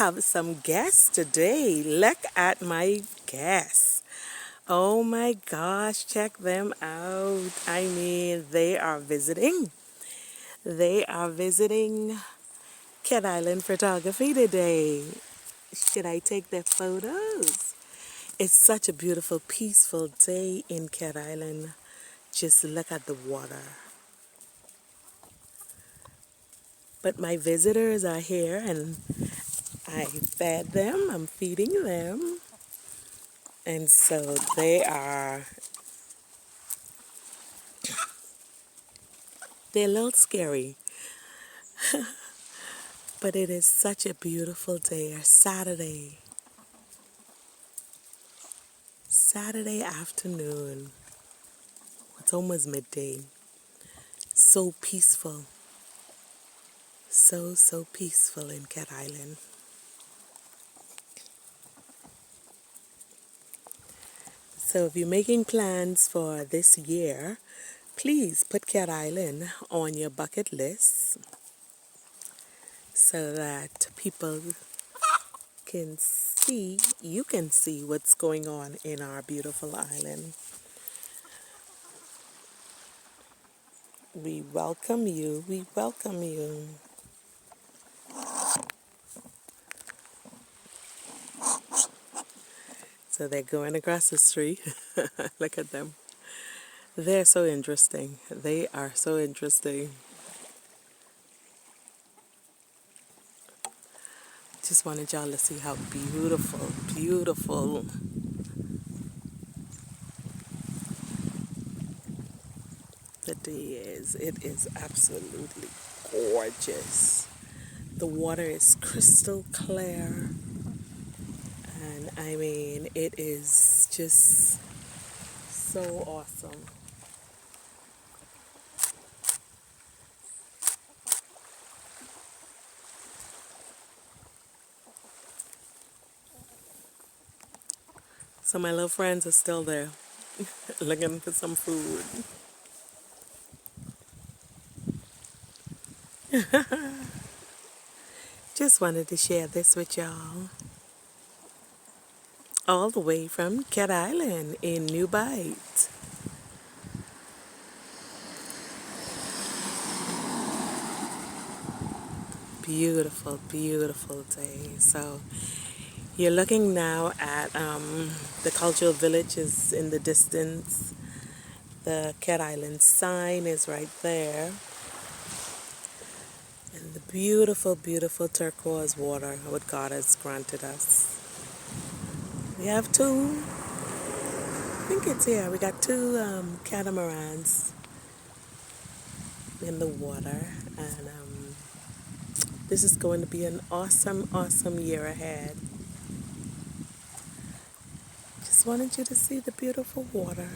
have some guests today. Look at my guests. Oh my gosh, check them out. I mean, they are visiting. They are visiting Cat Island Photography today. Should I take their photos? It's such a beautiful, peaceful day in Cat Island. Just look at the water. But my visitors are here and I fed them, I'm feeding them. And so they're a little scary. But it is such a beautiful day, a Saturday afternoon. It's almost midday. So peaceful. So peaceful in Cat Island. So if you're making plans for this year, please put Cat Island on your bucket list so that you can see what's going on in our beautiful island. We welcome you. We welcome you. So they're going across the street. Look at them. They're so interesting. They are so interesting. Just wanted y'all to see how beautiful the day is. It is absolutely gorgeous. The water is crystal clear. And I mean, it is just so awesome. So my little friends are still there, looking for some food. Just wanted to share this with y'all. All the way from Cat Island in New Bight. Beautiful, beautiful day. So you're looking now at the cultural village is in the distance. The Cat Island sign is right there. And the beautiful, beautiful turquoise water, what God has granted us. We have we got two catamarans in the water. And this is going to be an awesome, awesome year ahead. Just wanted you to see the beautiful water.